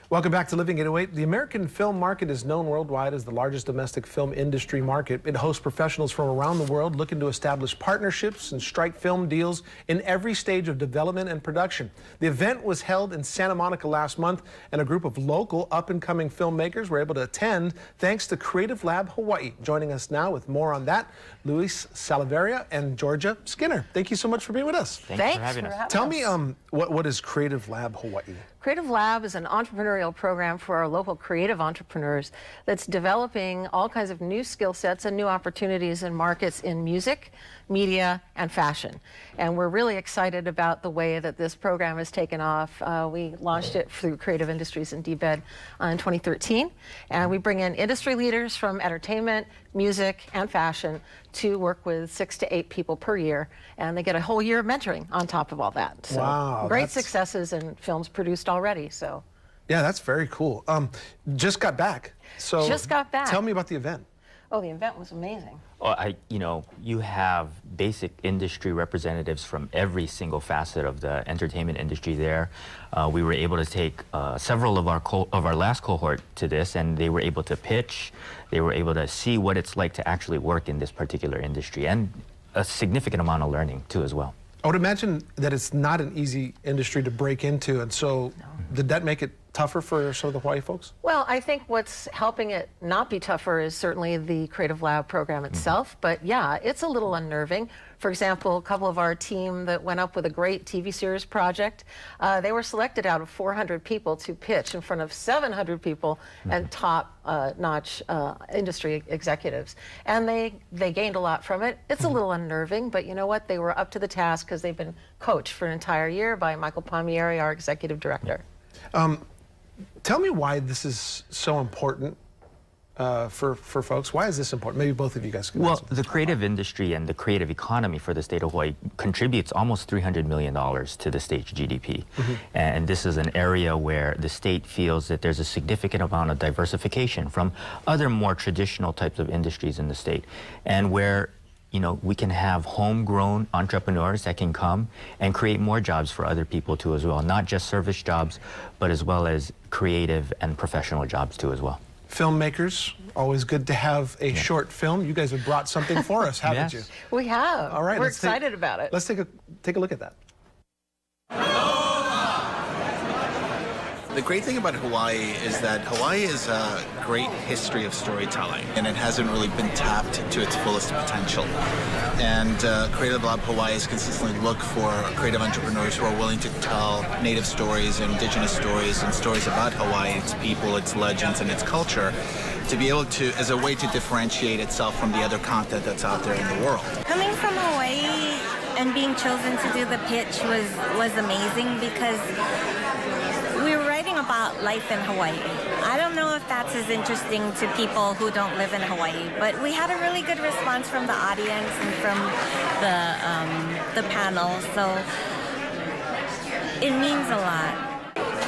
Welcome back to Living 808. The American film market is known worldwide as the largest domestic film industry market. It hosts professionals from around the world looking to establish partnerships and strike film deals in every stage of development and production. The event was held in Santa Monica last month, and a group of local up-and-coming filmmakers were able to attend thanks to Creative Lab Hawaii. Joining us now with more on that, Luis Salaveria and Georgia Skinner. Thank you so much for being with us. Thanks for having us. Tell me, what is Creative Lab Hawaii? Creative Lab is an entrepreneurial program for our local creative entrepreneurs that's developing all kinds of new skill sets and new opportunities in markets in music, media, and fashion. And we're really excited about the way that this program has taken off. We launched it through Creative Industries and DBEDT in 2013. And we bring in industry leaders from entertainment, music, and fashion to work with 6 to 8 people per year. And they get a whole year of mentoring on top of all that. So wow, great successes and films produced already. So yeah, that's very cool. Just got back. So just got back. Tell me about the event. Oh, the event was amazing. Oh, you have basic industry representatives from every single facet of the entertainment industry there. We were able to take several of our last cohort to this, and they were able to pitch. They were able to see what it's like to actually work in this particular industry, and a significant amount of learning too as well. I would imagine that it's not an easy industry to break into, and so did that make it tougher for some of the Hawaii folks? Well, I think what's helping it not be tougher is certainly the Creative Lab program itself, but yeah, it's a little unnerving. For example, a couple of our team that went up with a great TV series project, they were selected out of 400 people to pitch in front of 700 people and top-notch industry executives. And they gained a lot from it. It's a little unnerving, but you know what? They were up to the task because they've been coached for an entire year by Michael Palmieri, our executive director. Tell me why this is so important for folks. Why is this important? Maybe both of you guys can answer. Well, the creative industry and the creative economy for the state of Hawaii contributes almost $300 million to the state's GDP. And this is an area where the state feels that there's a significant amount of diversification from other more traditional types of industries in the state, and where we can have homegrown entrepreneurs that can come and create more jobs for other people too as well, not just service jobs, but as well as creative and professional jobs too as well. Filmmakers, always good to have a short film. You guys have brought something for us, haven't you? We have. All right, we're excited about it. Let's take a look at that. The great thing about Hawaii is that Hawaii is a great history of storytelling, and it hasn't really been tapped to its fullest potential. And Creative Lab Hawaii has consistently looked for creative entrepreneurs who are willing to tell native stories, indigenous stories, and stories about Hawaii, its people, its legends, and its culture, to be able to, as a way to differentiate itself from the other content that's out there in the world. Coming from Hawaii and being chosen to do the pitch was amazing, because we were writing about life in Hawaii. I don't know if that's as interesting to people who don't live in Hawaii, but we had a really good response from the audience and from the panel, so it means a lot.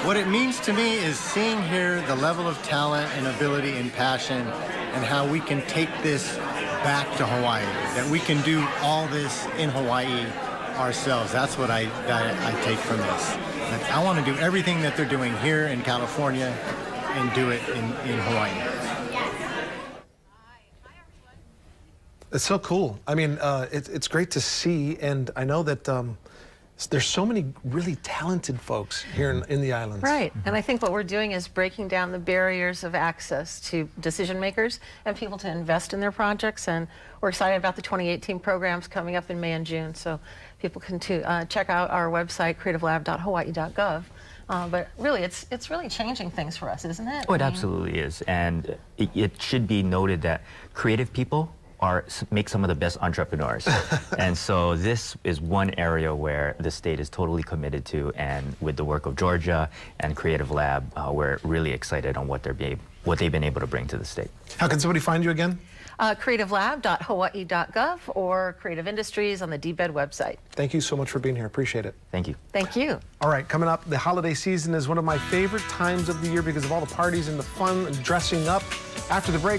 What it means to me is seeing here the level of talent and ability and passion, and how we can take this back to Hawaii, that we can do all this in Hawaii ourselves. That's what I take from this. I want to do everything that they're doing here in California and do it in Hawaii. It's so cool. I mean, it's great to see, and I know that there's so many really talented folks here in the islands. Right, and I think what we're doing is breaking down the barriers of access to decision makers and people to invest in their projects, and we're excited about the 2018 programs coming up in May and June, so people can check out our website, creativelab.hawaii.gov. But really, it's really changing things for us, isn't it? Oh, it absolutely is, and it should be noted that creative people make some of the best entrepreneurs. And so this is one area where the state is totally committed to, and with the work of Georgia and Creative Lab, we're really excited on what they've been able to bring to the state. How can somebody find you again? creativelab.hawaii.gov or Creative Industries on the DBEDT website. Thank you so much for being here. Appreciate it. Thank you. Thank you. All right, coming up, the holiday season is one of my favorite times of the year because of all the parties and the fun and dressing up. After the break,